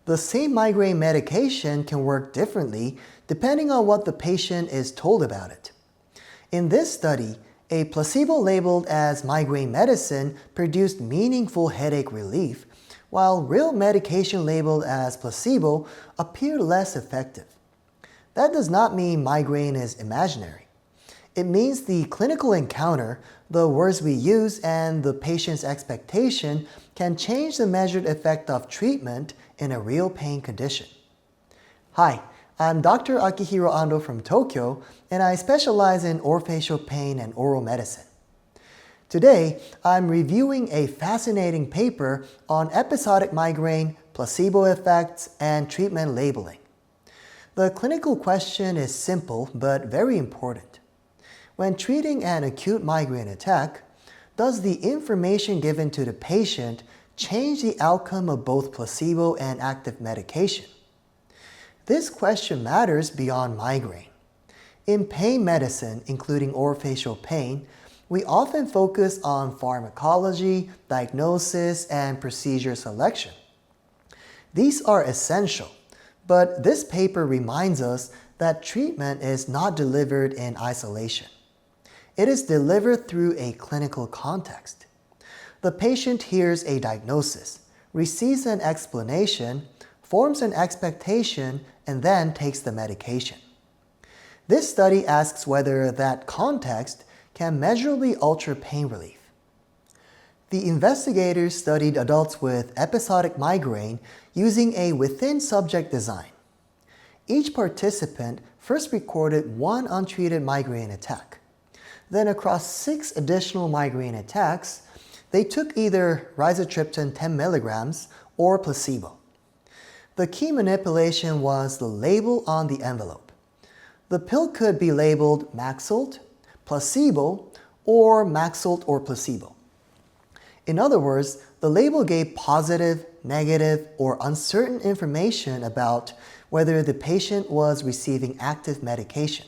The same migraine medication can work differently depending on what the patient is told about it. In this study, a placebo labeled as migraine medicine produced meaningful headache relief, while real medication labeled as placebo appeared less effective. That does not mean migraine is imaginary. It means the clinical encounter, the words we use, and the patient's expectation can change the measured effect of treatment in a real pain condition. Hi, I'm Dr. Akihiro Ando from Tokyo, and I specialize in orofacial pain and oral medicine. Today, I'm reviewing a fascinating paper on episodic migraine, placebo effects, and treatment labeling. The clinical question is simple but very important. When treating an acute migraine attack, does the information given to the patient change the outcome of both placebo and active medication? This question matters beyond migraine. In pain medicine, including orofacial pain, we often focus on pharmacology, diagnosis, and procedure selection. These are essential, but this paper reminds us that treatment is not delivered in isolation. It is delivered through a clinical context. The patient hears a diagnosis, receives an explanation, forms an expectation, and then takes the medication. This study asks whether that context can measurably alter pain relief. The investigators studied adults with episodic migraine using a within-subject design. Each participant first recorded one untreated migraine attack. Then across 6 additional migraine attacks, they took either Rizatriptan 10 milligrams or placebo. The key manipulation was the label on the envelope. The pill could be labeled Maxalt, placebo, or Maxalt or placebo. In other words, the label gave positive, negative, or uncertain information about whether the patient was receiving active medication.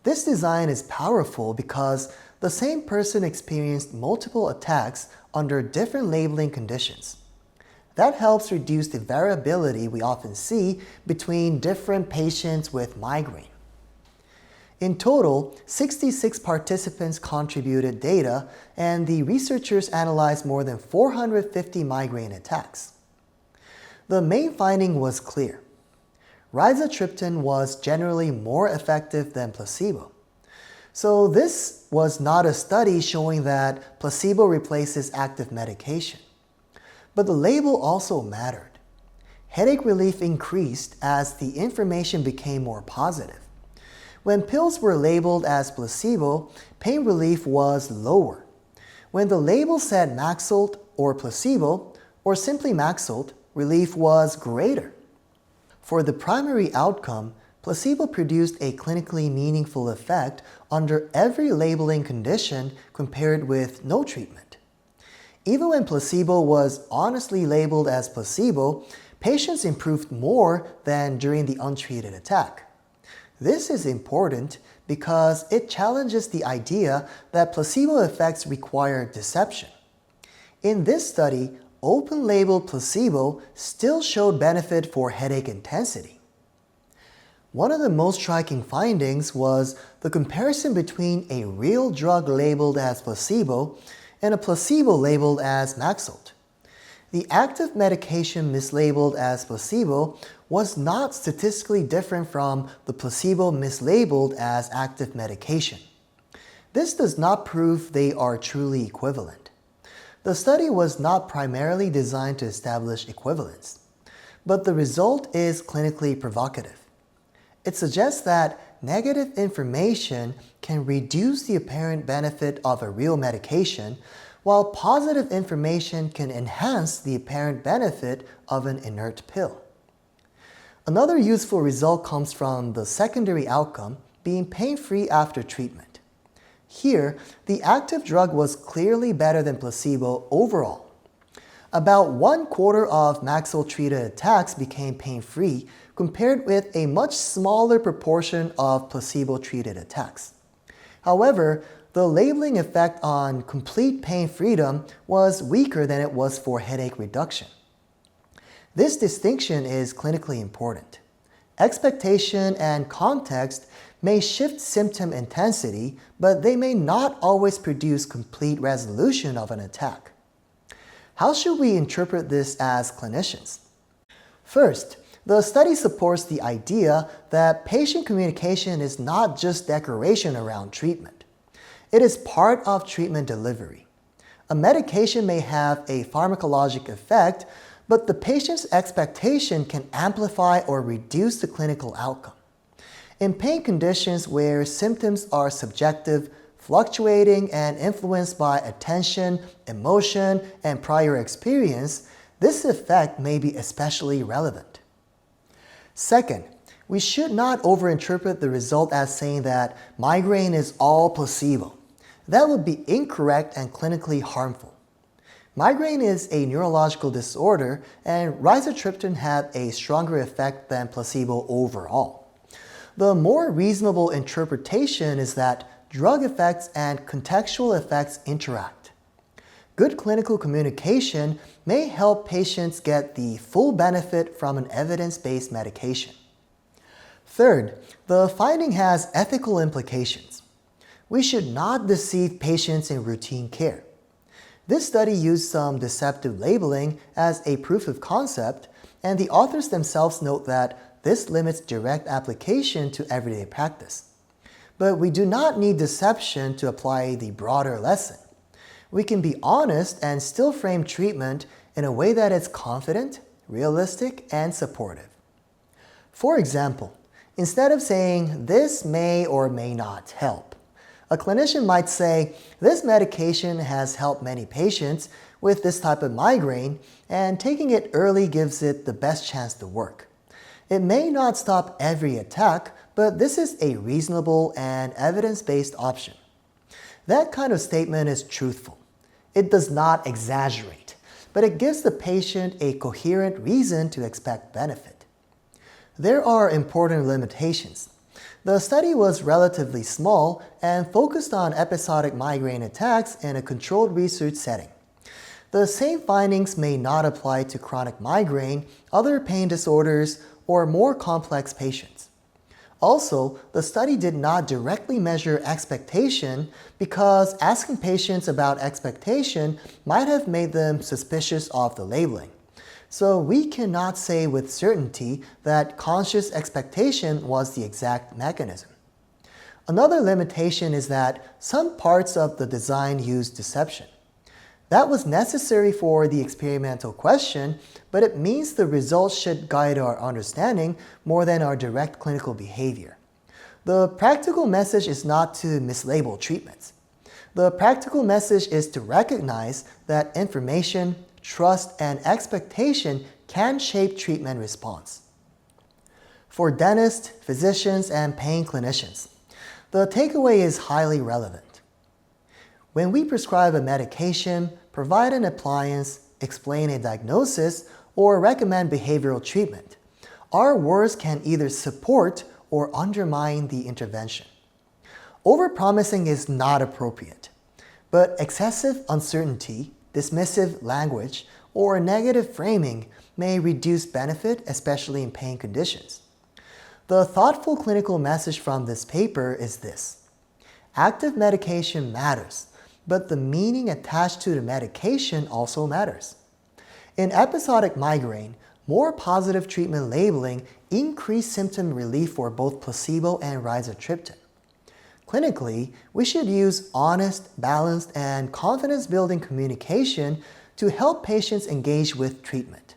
This design is powerful because the same person experienced multiple attacks under different labeling conditions. That helps reduce the variability we often see between different patients with migraine. In total, 66 participants contributed data, and the researchers analyzed more than 450 migraine attacks. The main finding was clear. Rizatriptan was generally more effective than placebo. So this was not a study showing that placebo replaces active medication. But the label also mattered. Headache relief increased as the information became more positive. When pills were labeled as placebo, pain relief was lower. When the label said Maxalt or placebo, or simply Maxalt, relief was greater. For the primary outcome, placebo produced a clinically meaningful effect under every labeling condition compared with no treatment. Even when placebo was honestly labeled as placebo, patients improved more than during the untreated attack. This is important because it challenges the idea that placebo effects require deception. In this study, open-label placebo still showed benefit for headache intensity. One of the most striking findings was the comparison between a real drug labeled as placebo and a placebo labeled as Maxalt. The active medication mislabeled as placebo was not statistically different from the placebo mislabeled as active medication. This does not prove they are truly equivalent. The study was not primarily designed to establish equivalence, but the result is clinically provocative. It suggests that negative information can reduce the apparent benefit of a real medication, while positive information can enhance the apparent benefit of an inert pill. Another useful result comes from the secondary outcome being pain-free after treatment. Here, the active drug was clearly better than placebo overall. About 1/4 of Maxalt-treated attacks became pain-free, compared with a much smaller proportion of placebo-treated attacks. However, the labeling effect on complete pain freedom was weaker than it was for headache reduction. This distinction is clinically important. Expectation and context may shift symptom intensity, but they may not always produce complete resolution of an attack. How should we interpret this as clinicians? First, the study supports the idea that patient communication is not just decoration around treatment. It is part of treatment delivery. A medication may have a pharmacologic effect, but the patient's expectation can amplify or reduce the clinical outcome. In pain conditions where symptoms are subjective, fluctuating, and influenced by attention, emotion, and prior experience, this effect may be especially relevant. Second, we should not overinterpret the result as saying that migraine is all placebo. That would be incorrect and clinically harmful. Migraine is a neurological disorder, and rizatriptan had a stronger effect than placebo overall. The more reasonable interpretation is that drug effects and contextual effects interact. Good clinical communication may help patients get the full benefit from an evidence-based medication. Third, the finding has ethical implications. We should not deceive patients in routine care. This study used some deceptive labeling as a proof of concept, and the authors themselves note that this limits direct application to everyday practice. But we do not need deception to apply the broader lesson. We can be honest and still frame treatment in a way that is confident, realistic, and supportive. For example, instead of saying, "This may or may not help," a clinician might say, "This medication has helped many patients with this type of migraine, and taking it early gives it the best chance to work. It may not stop every attack, but this is a reasonable and evidence-based option." That kind of statement is truthful. It does not exaggerate, but it gives the patient a coherent reason to expect benefit. There are important limitations. The study was relatively small and focused on episodic migraine attacks in a controlled research setting. The same findings may not apply to chronic migraine, other pain disorders, or more complex patients. Also, the study did not directly measure expectation because asking patients about expectation might have made them suspicious of the labeling. So we cannot say with certainty that conscious expectation was the exact mechanism. Another limitation is that some parts of the design use deception. That was necessary for the experimental question, but it means the results should guide our understanding more than our direct clinical behavior. The practical message is not to mislabel treatments. The practical message is to recognize that information, trust, and expectation can shape treatment response. For dentists, physicians, and pain clinicians, the takeaway is highly relevant. When we prescribe a medication, provide an appliance, explain a diagnosis, or recommend behavioral treatment, our words can either support or undermine the intervention. Overpromising is not appropriate, but excessive uncertainty, dismissive language, or negative framing may reduce benefit, especially in pain conditions. The thoughtful clinical message from this paper is this: active medication matters, but the meaning attached to the medication also matters. In episodic migraine, more positive treatment labeling increased symptom relief for both placebo and rizatriptan. Clinically, we should use honest, balanced, and confidence-building communication to help patients engage with treatment.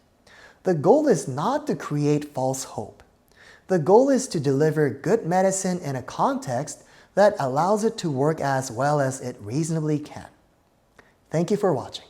The goal is not to create false hope. The goal is to deliver good medicine in a context that allows it to work as well as it reasonably can. Thank you for watching.